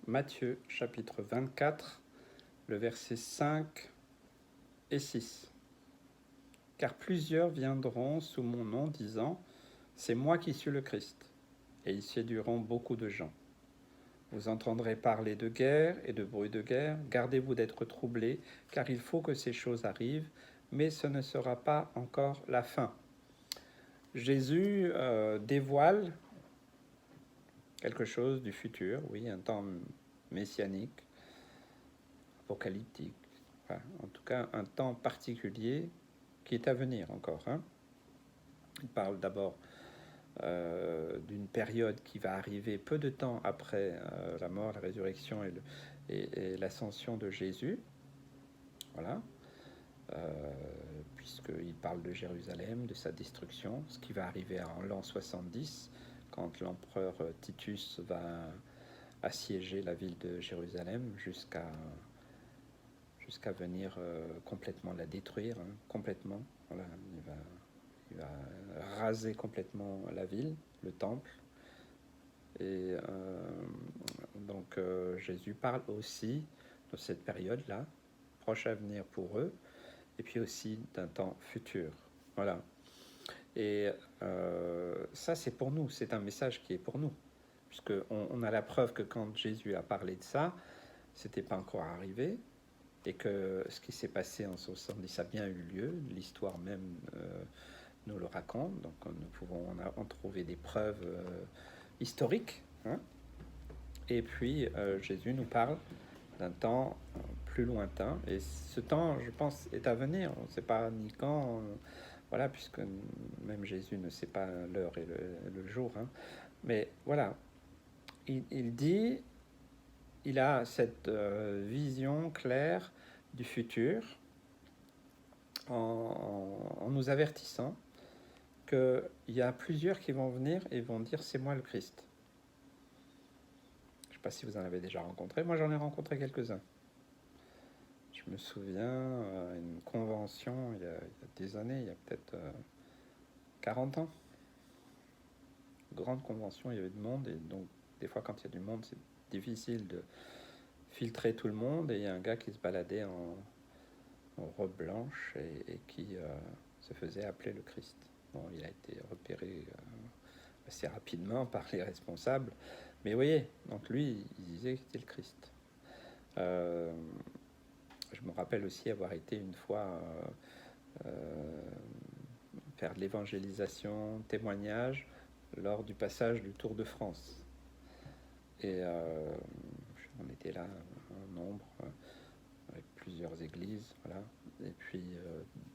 Matthieu chapitre 24, le verset 5 et 6. Car plusieurs viendront sous mon nom disant « C'est moi qui suis le Christ », et ils séduiront beaucoup de gens. Vous entendrez parler de guerre et de bruit de guerre. Gardez-vous d'être troublés, car il faut que ces choses arrivent, mais ce ne sera pas encore la fin. Jésus dévoile quelque chose du futur, oui, un temps messianique, apocalyptique, enfin, en tout cas un temps particulier qui est à venir encore. Il parle d'abord d'une période qui va arriver peu de temps après la mort, la résurrection et l'ascension de Jésus. Voilà. Puisqu'il parle de Jérusalem, de sa destruction, ce qui va arriver en l'an 70, quand l'empereur Titus va assiéger la ville de Jérusalem jusqu'à venir complètement la détruire, complètement. Voilà, il va raser complètement la ville, le temple. Et donc Jésus parle aussi de cette période-là, proche à venir pour eux, et puis aussi d'un temps futur. Voilà. Et ça, c'est pour nous, c'est un message qui est pour nous, puisqu'on a la preuve que quand Jésus a parlé de ça, c'était pas encore arrivé, et que ce qui s'est passé en 70 a bien eu lieu, l'histoire même nous le raconte, donc nous pouvons en trouver des preuves historiques. Et puis Jésus nous parle d'un temps plus lointain, et ce temps, je pense, est à venir. On ne sait pas ni quand, voilà, puisque même Jésus ne sait pas l'heure et le jour. Mais voilà, il dit, il a cette vision claire du futur en nous avertissant qu'il y a plusieurs qui vont venir et vont dire c'est moi le Christ. Je ne sais pas si vous en avez déjà rencontré. Moi, j'en ai rencontré quelques-uns. Je me souviens à une convention il y a des années, il y a peut-être 40 ans. Grande convention, il y avait du monde, et donc des fois quand il y a du monde, c'est difficile de filtrer tout le monde, et il y a un gars qui se baladait en robe blanche et qui se faisait appeler le Christ. Bon, il a été repéré assez rapidement par les responsables, mais vous voyez, donc lui, il disait que c'était le Christ. Je me rappelle aussi avoir été une fois faire de l'évangélisation, témoignage, lors du passage du Tour de France. Et on était là en nombre, avec plusieurs églises, voilà. Et puis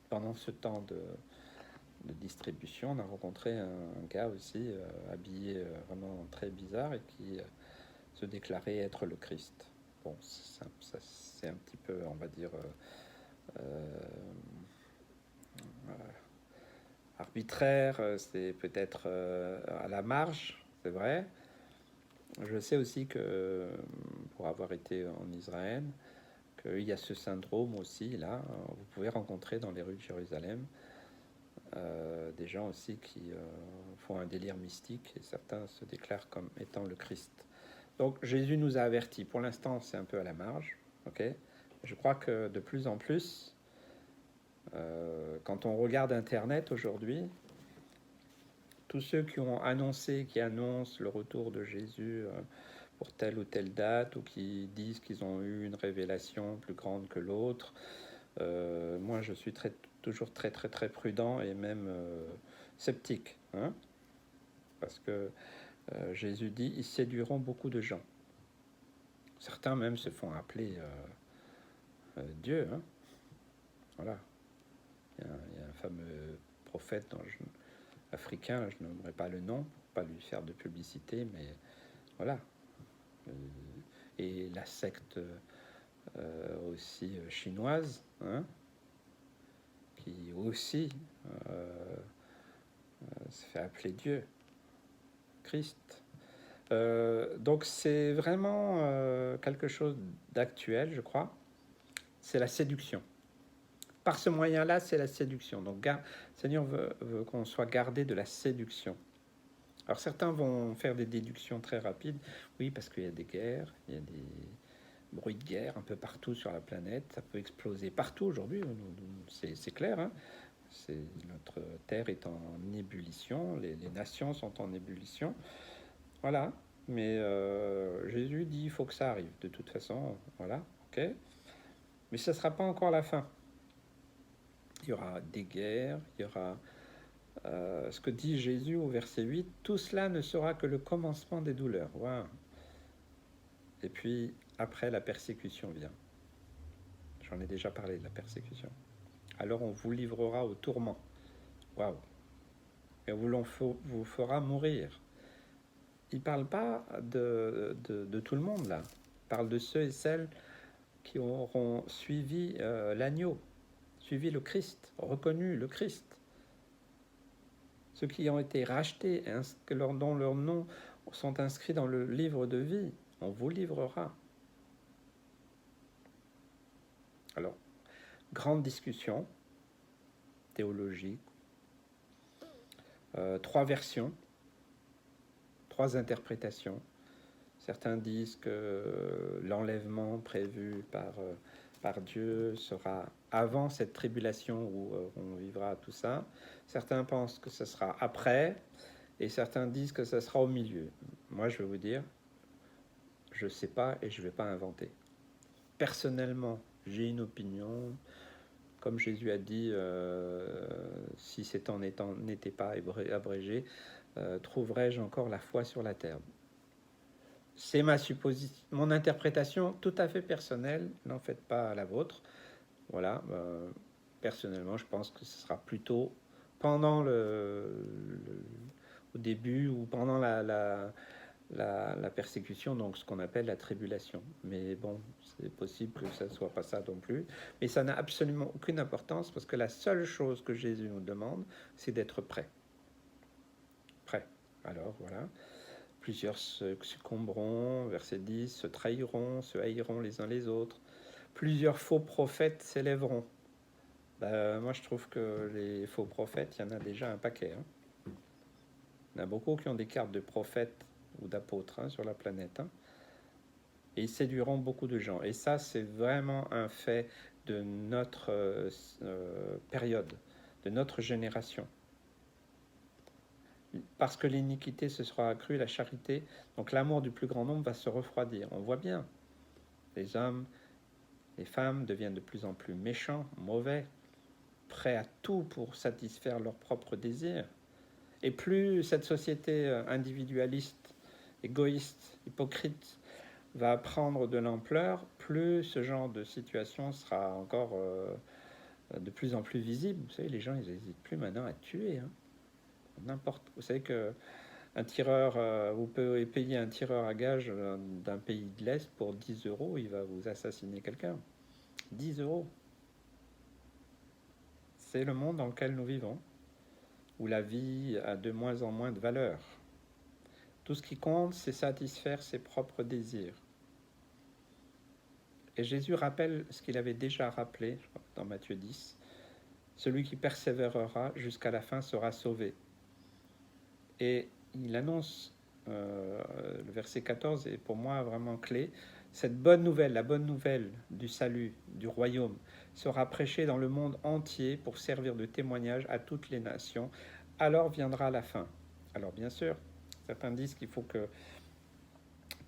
pendant ce temps de distribution, on a rencontré un gars aussi habillé vraiment très bizarre et qui se déclarait être le Christ. Bon, ça, c'est un petit peu, on va dire, arbitraire, c'est peut-être à la marge, c'est vrai. Je sais aussi que, pour avoir été en Israël, qu'il y a ce syndrome aussi, là, vous pouvez rencontrer dans les rues de Jérusalem des gens aussi qui font un délire mystique, et certains se déclarent comme étant le Christ. Donc Jésus nous a avertis. Pour l'instant, c'est un peu à la marge, ok. Je crois que de plus en plus, quand on regarde Internet aujourd'hui, tous ceux qui ont annoncé, qui annoncent le retour de Jésus pour telle ou telle date, ou qui disent qu'ils ont eu une révélation plus grande que l'autre, moi je suis toujours très très très prudent et même sceptique, parce que Jésus dit ils séduiront beaucoup de gens. Certains même se font appeler Dieu. Voilà. Il y a un fameux prophète africain, là, je n'aimerais pas le nom pour pas lui faire de publicité, mais voilà. Et la secte aussi chinoise, qui aussi se fait appeler Dieu, Christ. Donc c'est vraiment quelque chose d'actuel, je crois. C'est la séduction. Par ce moyen-là, c'est la séduction. Donc Seigneur veut qu'on soit gardé de la séduction. Alors certains vont faire des déductions très rapides. Oui, parce qu'il y a des guerres, il y a des bruits de guerre un peu partout sur la planète. Ça peut exploser partout aujourd'hui, c'est clair. Hein. Notre Terre est en ébullition, les nations sont en ébullition. Voilà. Mais Jésus dit il faut que ça arrive de toute façon. Voilà. Ok. Mais ce ne sera pas encore la fin. Il y aura des guerres, il y aura ce que dit Jésus au verset 8, tout cela ne sera que le commencement des douleurs. Wow. Et puis, après, la persécution vient. J'en ai déjà parlé de la persécution. Alors on vous livrera au tourment. Waouh. Et vous fera mourir. Il ne parle pas de tout le monde là. Il parle de ceux et celles qui auront suivi l'agneau, suivi le Christ, reconnu le Christ. Ceux qui ont été rachetés, dont leurs noms sont inscrits dans le livre de vie, on vous livrera. Alors, grande discussion théologique, 3 versions, 3 interprétations. Certains disent que l'enlèvement prévu par Dieu sera avant cette tribulation où on vivra tout ça. Certains pensent que ce sera après, et certains disent que ce sera au milieu. Moi, je vais vous dire, je ne sais pas et je ne vais pas inventer. Personnellement, j'ai une opinion. Comme Jésus a dit, si ces temps n'étaient pas abrégés, trouverai-je encore la foi sur la terre? C'est mon interprétation tout à fait personnelle, n'en faites pas la vôtre. Voilà, personnellement, je pense que ce sera plutôt pendant au début ou pendant la persécution, donc ce qu'on appelle la tribulation. Mais bon, c'est possible que ça ne soit pas ça non plus. Mais ça n'a absolument aucune importance parce que la seule chose que Jésus nous demande, c'est d'être prêt. Prêt. Alors voilà. Plusieurs se succomberont, verset 10, se trahiront, se haïront les uns les autres. Plusieurs faux prophètes s'élèveront. Moi, je trouve que les faux prophètes, il y en a déjà un paquet. Hein. Il y en a beaucoup qui ont des cartes de prophètes ou d'apôtres sur la planète. Hein. Et ils séduiront beaucoup de gens. Et ça, c'est vraiment un fait de notre période, de notre génération. Parce que l'iniquité se sera accrue, la charité, donc l'amour du plus grand nombre va se refroidir. On voit bien, les hommes, les femmes deviennent de plus en plus méchants, mauvais, prêts à tout pour satisfaire leurs propres désirs. Et plus cette société individualiste, égoïste, hypocrite va prendre de l'ampleur, plus ce genre de situation sera encore de plus en plus visible. Vous savez, les gens, ils n'hésitent plus maintenant à tuer. Hein. N'importe. Vous savez que un tireur, vous pouvez payer un tireur à gage d'un pays de l'Est pour 10 euros, il va vous assassiner quelqu'un. 10 euros. C'est le monde dans lequel nous vivons, où la vie a de moins en moins de valeur. Tout ce qui compte, c'est satisfaire ses propres désirs. Et Jésus rappelle ce qu'il avait déjà rappelé dans Matthieu 10. Celui qui persévérera jusqu'à la fin sera sauvé. Et il annonce, le verset 14 est pour moi vraiment clé, cette bonne nouvelle, la bonne nouvelle du salut, du royaume, sera prêchée dans le monde entier pour servir de témoignage à toutes les nations. Alors viendra la fin. Alors bien sûr, certains disent qu'il faut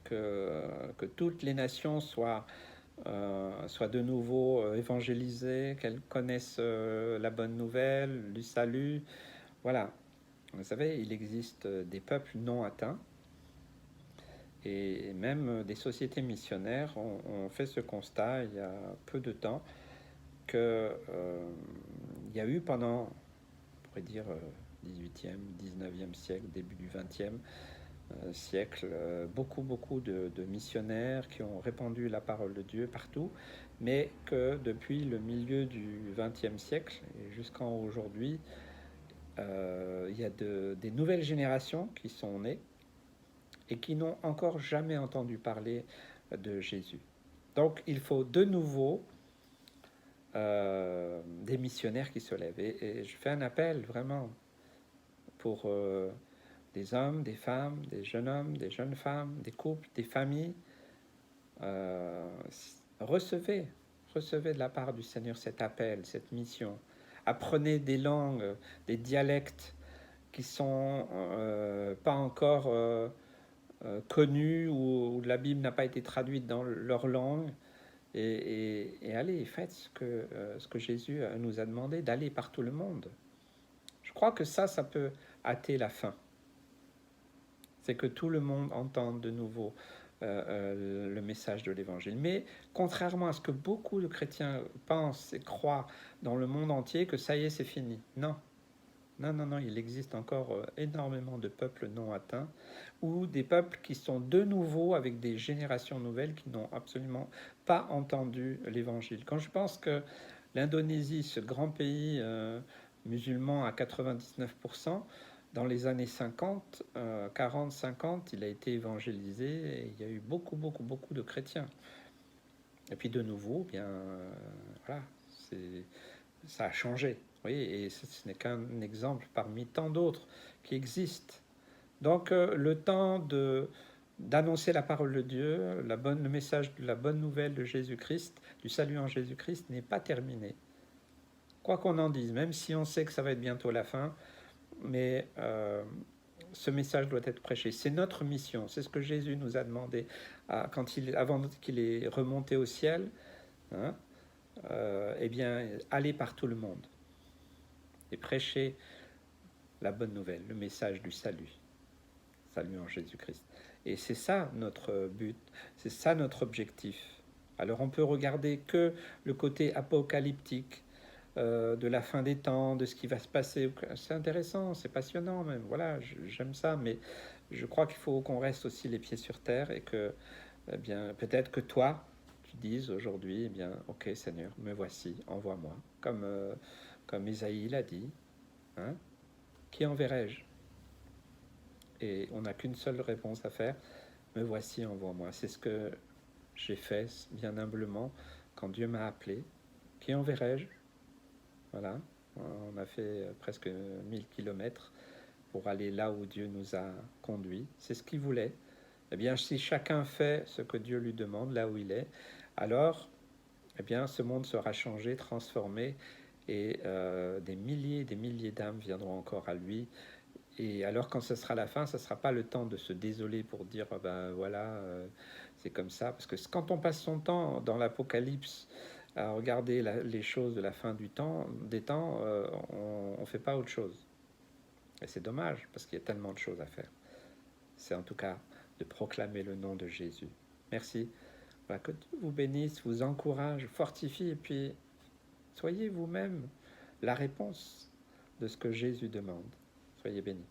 que toutes les nations soient de nouveau évangélisées, qu'elles connaissent la bonne nouvelle, du salut. Voilà. Vous savez, il existe des peuples non atteints et même des sociétés missionnaires ont fait ce constat il y a peu de temps qu'il y a eu pendant, on pourrait dire, 18e, 19e siècle, début du 20e siècle, beaucoup de missionnaires qui ont répandu la parole de Dieu partout, mais que depuis le milieu du 20e siècle et jusqu'en aujourd'hui, il y a des nouvelles générations qui sont nées et qui n'ont encore jamais entendu parler de Jésus. Donc il faut de nouveau des missionnaires qui se lèvent. Et je fais un appel vraiment pour des hommes, des femmes, des jeunes hommes, des jeunes femmes, des couples, des familles. Euh, recevez, recevez de la part du Seigneur cet appel, cette mission. Apprenez des langues, des dialectes qui sont pas encore connus ou la Bible n'a pas été traduite dans leur langue. Et allez, faites ce que Jésus nous a demandé, d'aller par tout le monde. Je crois que ça peut hâter la fin. C'est que tout le monde entende de nouveau le message de l'Évangile. Mais contrairement à ce que beaucoup de chrétiens pensent et croient dans le monde entier, que ça y est, c'est fini. Non. Non, non, non, il existe encore énormément de peuples non atteints ou des peuples qui sont de nouveau avec des générations nouvelles qui n'ont absolument pas entendu l'Évangile. Quand je pense que l'Indonésie, ce grand pays musulman à 99%, dans les années 50, 40, 50, il a été évangélisé et il y a eu beaucoup, beaucoup, beaucoup de chrétiens. Et puis de nouveau, bien, voilà, ça a changé. Oui, et ce n'est qu'un exemple parmi tant d'autres qui existent. Donc le temps d'annoncer la parole de Dieu, le message de la bonne nouvelle de Jésus-Christ, du salut en Jésus-Christ, n'est pas terminé. Quoi qu'on en dise, même si on sait que ça va être bientôt la fin, mais ce message doit être prêché. C'est notre mission, c'est ce que Jésus nous a demandé avant qu'il est remonté au ciel. Hein, eh bien, aller par tout le monde et prêcher la bonne nouvelle, le message du salut. Salut en Jésus-Christ. Et c'est ça notre but, c'est ça notre objectif. Alors on peut regarder que le côté apocalyptique de la fin des temps, de ce qui va se passer. C'est intéressant, c'est passionnant même. Voilà, j'aime ça, mais je crois qu'il faut qu'on reste aussi les pieds sur terre et que, eh bien, peut-être que toi, tu dises aujourd'hui, eh bien, ok Seigneur, me voici, envoie-moi, comme Isaïe l'a dit. Hein, qui enverrai-je? Et on n'a qu'une seule réponse à faire, me voici, envoie-moi. C'est ce que j'ai fait bien humblement quand Dieu m'a appelé. Qui enverrai-je? Voilà, on a fait presque 1000 kilomètres pour aller là où Dieu nous a conduits. C'est ce qu'il voulait. Eh bien, si chacun fait ce que Dieu lui demande là où il est, alors, eh bien, ce monde sera changé, transformé, et des milliers d'âmes viendront encore à lui. Et alors, quand ce sera la fin, ce ne sera pas le temps de se désoler pour dire oh ben voilà, c'est comme ça. Parce que quand on passe son temps dans l'Apocalypse à regarder les choses de la fin des temps, on ne fait pas autre chose. Et c'est dommage, parce qu'il y a tellement de choses à faire. C'est en tout cas de proclamer le nom de Jésus. Merci. Voilà, que Dieu vous bénisse, vous encourage, fortifie, et puis soyez vous-même la réponse de ce que Jésus demande. Soyez bénis.